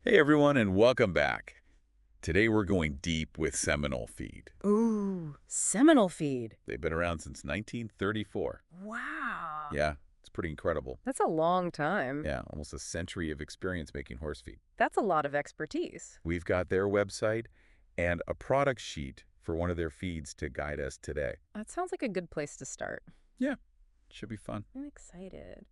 Hey everyone, and welcome back. Today we're going deep with Seminole Feed. Ooh, Seminole Feed. They've been around since 1934. Wow. Yeah, it's pretty incredible. That's a long time. Yeah, almost a century of experience making horse feed. That's a lot of expertise. We've got their website and a product sheet for one of their feeds to guide us today. That sounds like a good place to start. Yeah, should be fun. I'm excited.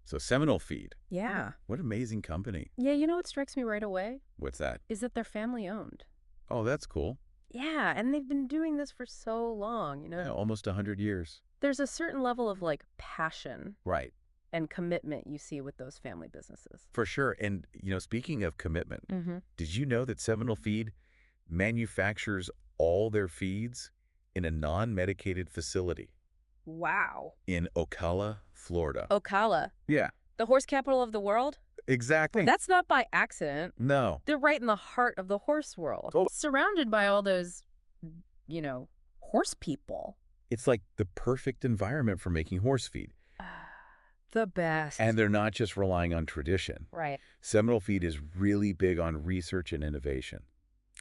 So Seminole Feed, Yeah. what an amazing company. Yeah, you know what strikes me right away? What's that? Is that they're family owned. Oh, that's cool. Yeah, and they've been doing this for so long, Yeah, almost 100 years. There's a certain level of passion Right. and commitment you see with those family businesses. For sure. And, speaking of commitment, Mm-hmm. did you know that Seminole Feed manufactures all their feeds in a non-medicated facility Wow. in Ocala, Florida? Ocala, Yeah, the horse capital of the world? exactly. That's not by accident. No. They're right in the heart of the horse world, Totally. surrounded by all those, horse people. It's like the perfect environment for making horse feed. The best. And they're not just relying on tradition. Right. Seminole Feed is really big on research and innovation,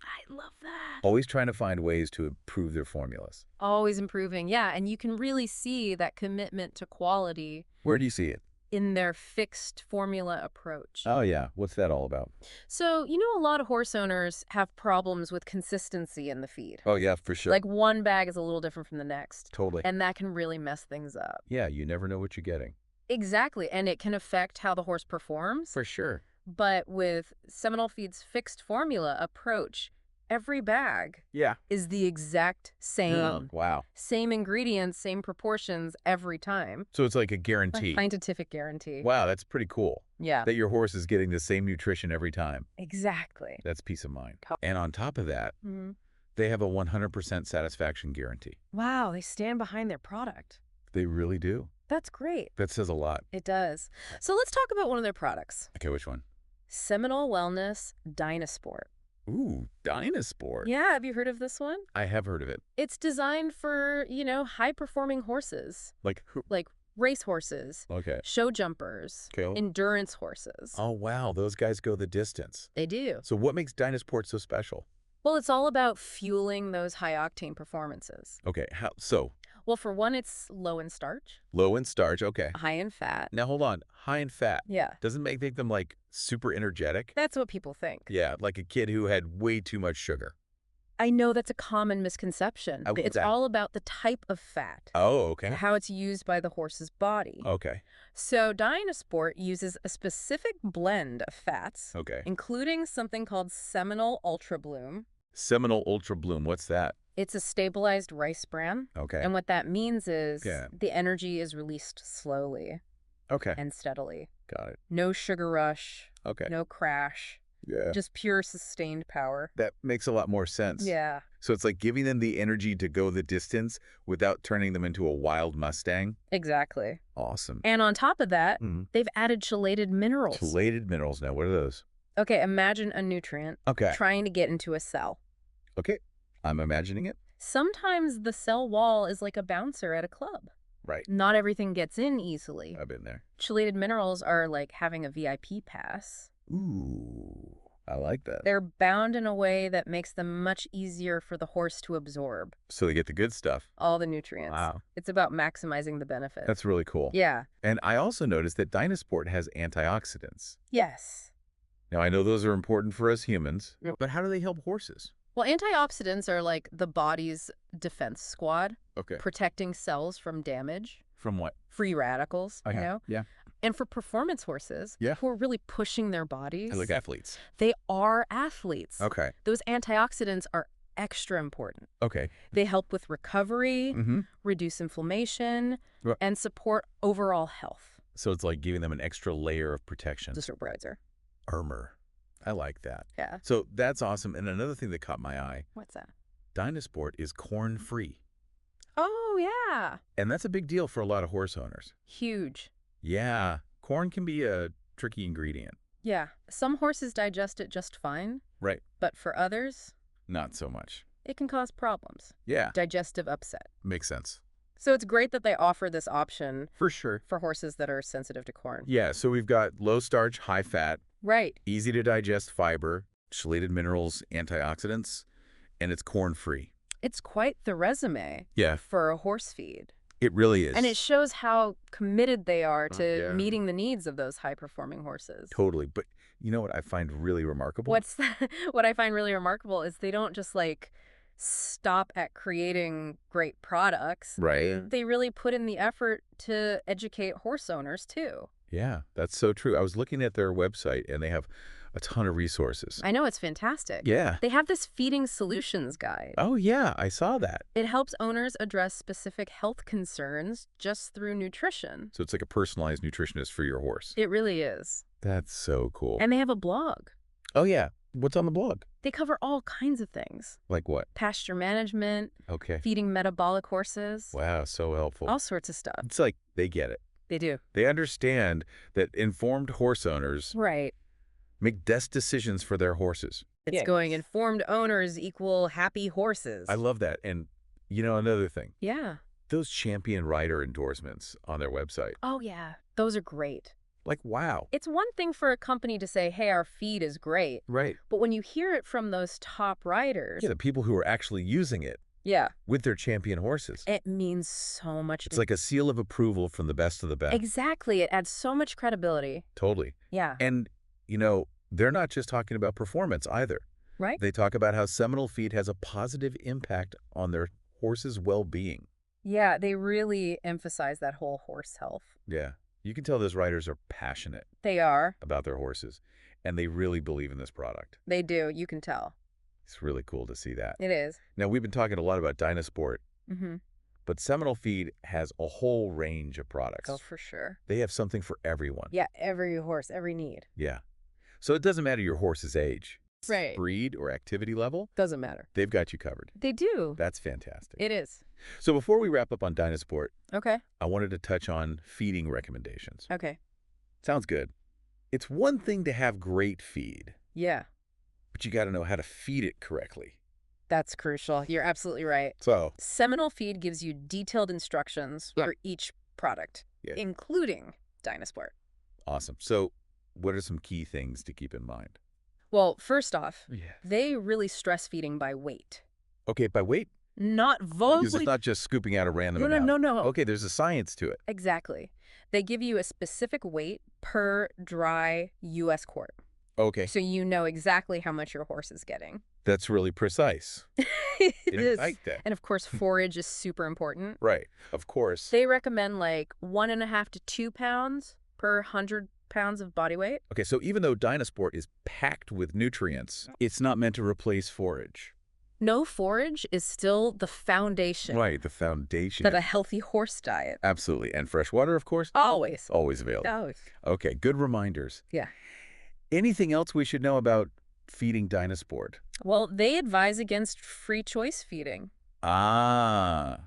I love that. always trying to find ways to improve their formulas. Always improving. Yeah, and you can really see that commitment to quality Where do you see it? in their fixed formula approach. Oh, yeah. What's that all about? So, a lot of horse owners have problems with consistency in the feed. Oh, yeah, for sure. Like one bag is a little different from the next. Totally. And that can really mess things up. Yeah, you never know what you're getting. Exactly. And it can affect how the horse performs. For sure. But with Seminole Feed's fixed formula approach, every bag Yeah. is the exact same. Wow. Same ingredients, same proportions every time. So it's like a A guarantee. scientific guarantee. Wow, that's pretty cool. Yeah, That your horse is getting the same nutrition every time. exactly. That's peace of mind. Co- And on top of that, hmm they have a 100% satisfaction guarantee. Wow, they stand behind their product. They really do. That's great. That says a lot. It does. So let's talk about one of their products. Okay, which one? Seminole Wellness DynaSport. Ooh, DynaSport. Yeah, have you heard of this one? I have heard of it. It's designed for, high-performing horses, Like who? like race horses, Okay. show jumpers, Okay. endurance horses. Oh, wow. Those guys go the distance. They do. So what makes DynaSport so special? Well, it's all about fueling those high-octane performances. Okay. So Well, for one, it's low in starch, low in starch. Okay. high in fat. Now hold on. High in fat. Yeah, Doesn't make them like super energetic? that's what people think. Yeah, like a kid who had way too much sugar. I know that's a common misconception. What's It's that? all about the type of fat, Oh, okay. how it's used by the horse's body. Okay. So DynaSport uses a specific blend of fats, Okay. including something called Seminole Ultra Bloom. Seminole Ultra Bloom. What's that? It's a stabilized rice bran. Okay. And what that means is Yeah. the energy is released slowly Okay. and steadily. Got it. No sugar rush, Okay. no crash, Yeah. just pure sustained power. That makes a lot more sense. Yeah, So it's like giving them the energy to go the distance without turning them into a wild Mustang. exactly. Awesome. And on top of that, Mhm. they've added chelated minerals. Chelated minerals. Now, what are those? Okay, imagine a nutrient Okay. trying to get into a cell. Okay. I'm imagining it. Sometimes the cell wall is like a bouncer at a club. Right. Not everything gets in easily. I've been there. Chelated minerals are like having a VIP pass. Ooh. I like that. They're bound in a way that makes them much easier for the horse to absorb So they get the good stuff. all the nutrients. Wow. It's about maximizing the benefit. That's really cool. Yeah. And I also noticed that DynaSport has antioxidants. Yes. Now, I know those are important for us humans, Yep. but how do they help horses? Well, antioxidants are like the body's defense squad, Okay. protecting cells from damage, From what? free radicals, Okay. Yeah. And for performance horses Yeah. who are really pushing their bodies, I like athletes. they are athletes. Okay. Those antioxidants are extra important. Okay. They help with recovery, Mm-hmm. reduce inflammation, Right. and support overall health. So it's like giving them an extra layer of protection. Just a browser. Armor. I like that. Yeah. So that's awesome. And another thing that caught my eye, What's that? DynaSport is corn-free. Oh, yeah. And that's a big deal for a lot of horse owners. Huge. Yeah. Corn can be a tricky ingredient. Yeah. Some horses digest it just fine, Right. but for others, Not so much. it can cause problems. Yeah. Digestive upset. Makes sense. So it's great that they offer this option For sure. for horses that are sensitive to corn. Yeah. So we've got low starch, high fat, Right. Easy to digest fiber, chelated minerals, antioxidants, and it's corn-free. It's quite the resume Yeah, for a horse feed. it really And it is. shows how committed they are to Yeah. meeting the needs of those high-performing horses. Totally. But you know what I find really remarkable? What's what I find really remarkable is they don't just like stop at creating great products. Right. They really put in the effort to educate horse owners too. Yeah, that's so true. I was looking at their website, and they have a ton of resources. I know, it's fantastic. Yeah. They have this feeding solutions guide. Oh, yeah, I saw that. It helps owners address specific health concerns just through nutrition. So it's like a personalized nutritionist for your horse. It really is. That's so cool. And they have a blog. Oh, yeah. What's on the blog? They cover all kinds of things. Like what? Pasture management, Okay. feeding metabolic horses, Wow, so helpful. all sorts of stuff. It's like they get it. They do. They understand that informed horse owners Right. make best decisions for their horses. It's going informed owners equal happy horses. I love that. And, another thing, Yeah. those champion rider endorsements on their website. Oh, yeah. Those are great. Like, wow. It's one thing for a company to say, hey, our feed is great. Right. But when you hear it from those top riders, Yeah, the people who are actually using it yeah, with their champion horses. it means so much. It's like a seal of approval from the best of the best. Exactly. It adds so much credibility. Totally. Yeah. And, they're not just talking about performance either. Right? They talk about how Seminole Feed has a positive impact on their horse's well-being. Yeah, they really emphasize that whole horse health. Yeah. You can tell those riders are passionate They are. about their horses, and they really believe in this product. They do. You can tell. It's really cool to see that. It is. Now, we've been talking a lot about DynaSport, Mm-hmm. but Seminole Feed has a whole range of products. Oh, for sure. They have something for everyone. Yeah, every horse, every need. Yeah. So it doesn't matter your horse's age, Right. breed, or activity level. Doesn't matter. They've got you covered. They do. That's fantastic. It is. So before we wrap up on DynaSport, Okay. I wanted to touch on feeding recommendations. Okay. Sounds good. It's one thing to have great feed, Yeah, but you got to know how to feed it correctly. that's crucial. You're absolutely right. So, Seminole Feed gives you detailed instructions Yeah. for each product, Yeah. including DynaSport. awesome. So, what are some key things to keep in mind? Well, first off, Yeah. they really stress feeding by weight, Okay, by weight? not Because volume. it's not just scooping out a random No, amount. no. Okay, there's a science to it. Exactly. They give you a specific weight per dry U.S. quart. Okay, So you know exactly how much your horse is getting. that's really precise. It Didn't is. like that. And of course, forage is super important. Right, of course. They recommend like 1.5 to 2 pounds per 100 pounds of body weight. Okay, so even though DynaSport is packed with nutrients, it's not meant to replace forage. No forage is still the foundation Right, the foundation. that a healthy horse diet. Absolutely. And fresh water, of course? Always. Always available. Always. Okay, good reminders. Yeah. Anything else we should know about feeding DynaSport? Well, they advise against free choice feeding.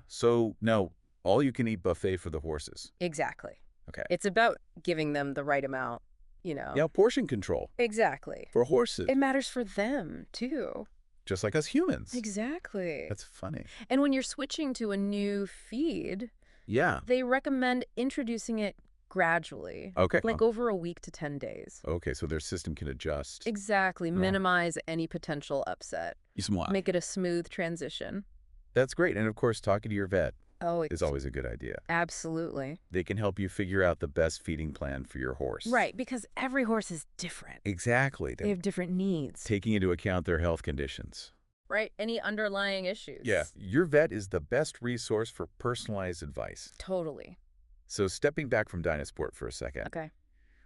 So no, all-you-can-eat buffet for the horses. Exactly. Okay. It's about giving them the right amount, you know. Yeah, portion control Exactly. for horses, It matters for them, too. just like us humans. Exactly. That's funny. And when you're switching to a new feed, Yeah. they recommend introducing it gradually. Okay. Like over a week to 10 days. Okay, so their system can adjust. Exactly. Minimize any potential upset. Smart. Make it a smooth transition. That's great. And of course, talking to your vet Oh, is always a good idea. absolutely. They can help you figure out the best feeding plan for your horse. Right, because every horse is different. Exactly. They have different needs. Taking into account their health conditions. Right, any underlying issues. Yeah, your vet is the best resource for personalized advice. Totally. So stepping back from DynaSport for a second, Okay.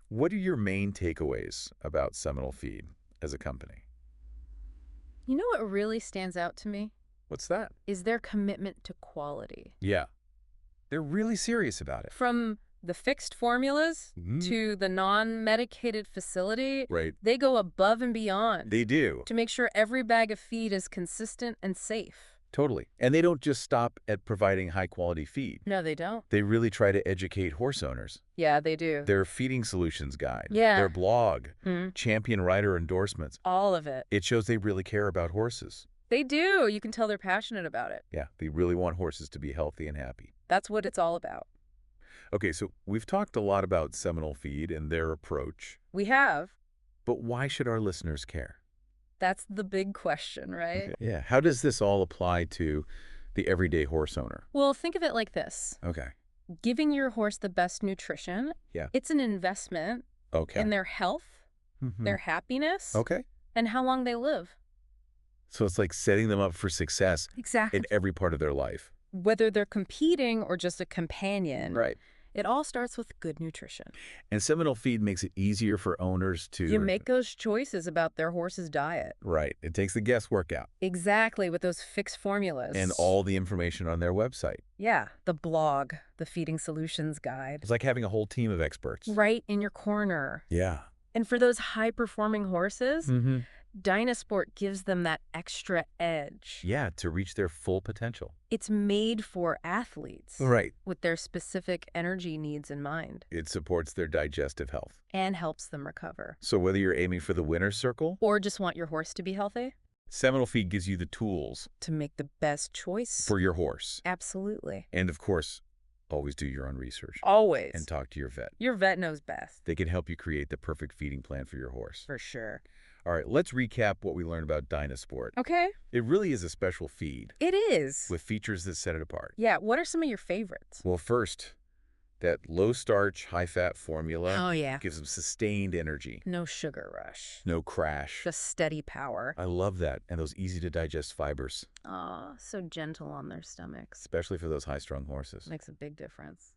what are your main takeaways about Seminole Feed as a company? You know what really stands out to me? What's that? Is their commitment to quality. Yeah, they're really serious about it. From the fixed formulas Mhm. to the non-medicated facility, Right. they go above and beyond They do. to make sure every bag of feed is consistent and safe. Totally. And they don't just stop at providing high-quality feed. No, they don't. They really try to educate horse owners. Yeah, they do. Their feeding solutions guide, Yeah. their blog, Mhm. champion rider endorsements. All of it. It shows they really care about horses. They do. You can tell they're passionate about it. Yeah, they really want horses to be healthy and happy. That's what it's all about. Okay, so we've talked a lot about Seminole Feed and their approach. We have. But why should our listeners care? That's the big question, right? Okay. Yeah. How does this all apply to the everyday horse owner? Well, think of it like this. Okay. Giving your horse the best nutrition, Yeah. it's an investment Okay. in their health, Mhm. their happiness, Okay. and how long they live. So it's like setting them up for success Exactly. in every part of their life. Whether they're competing or just a companion, Right. it all starts with good nutrition. And Seminole Feed makes it easier for owners to... You make those choices about their horse's diet. Right. It takes the guesswork out. Exactly, with those fixed formulas. And all the information on their website. Yeah, the blog, the Feeding Solutions Guide. It's like having a whole team of experts. Right in your corner. Yeah. And for those high-performing horses, Mm-hmm. DynaSport gives them that extra edge. Yeah, to reach their full potential. It's made for athletes. Right. With their specific energy needs in mind. It supports their digestive health. And helps them recover. So whether you're aiming for the winner's circle Or just want your horse to be healthy, Seminole Feed gives you the tools to make the best choice. for your horse. Absolutely. And of course, always do your own research. Always. And talk to your vet. Your vet knows best. They can help you create the perfect feeding plan for your horse. For sure. All right, let's recap what we learned about DynaSport. Okay. It really is a special feed It is. with features that set it apart. Yeah, what are some of your favorites? Well, first, that low-starch, high-fat formula Oh, yeah. gives them sustained energy. No sugar rush. No crash. Just steady power. I love that. And those easy-to-digest fibers, Oh, so gentle on their stomachs. especially for those high-strung horses. Makes a big difference.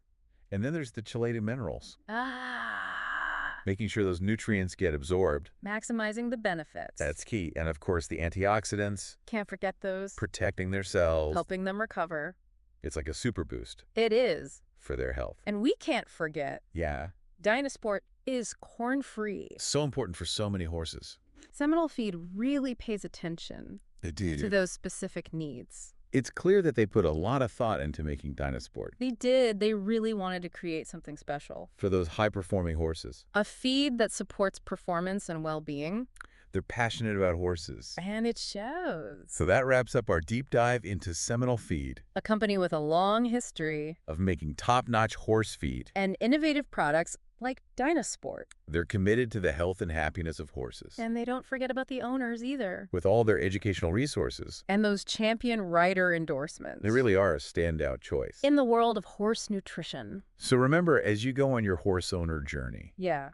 And then there's the chelated minerals, Ah. making sure those nutrients get absorbed. Maximizing the benefits. That's key. And of course, the antioxidants, Can't forget those. protecting their cells. Helping them recover. It's like a super boost It is. for their health. And we can't forget, Yeah. DynaSport is corn-free. So important for so many horses. Seminole Feed really pays attention They do. to those specific needs. It's clear that they put a lot of thought into making DynaSport They did. They really wanted to create something special. for those high-performing horses. A feed that supports performance and well-being. They're passionate about horses. And it shows. So that wraps up our deep dive into Seminole Feed, A company with a long history of making top-notch horse feed. and innovative products like DynaSport. They're committed to the health and happiness of horses. And they don't forget about the owners either. With all their educational resources, And those champion rider endorsements. they really are a standout choice. In the world of horse nutrition. So remember, as you go on your horse owner journey, Yeah,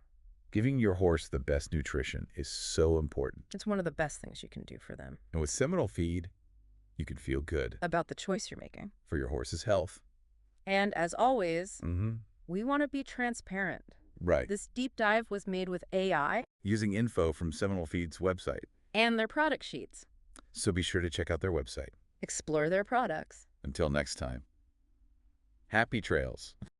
giving your horse the best nutrition is so important. it's one of the best things you can do for them. And with Seminole Feed, you can feel good About the choice you're making. for your horse's health. And as always, Mm-hmm. we want to be transparent. Right. This deep dive was made with AI Using info from Seminole Feed's website. and their product sheets. So be sure to check out their website. Explore their products. Until next time, happy trails.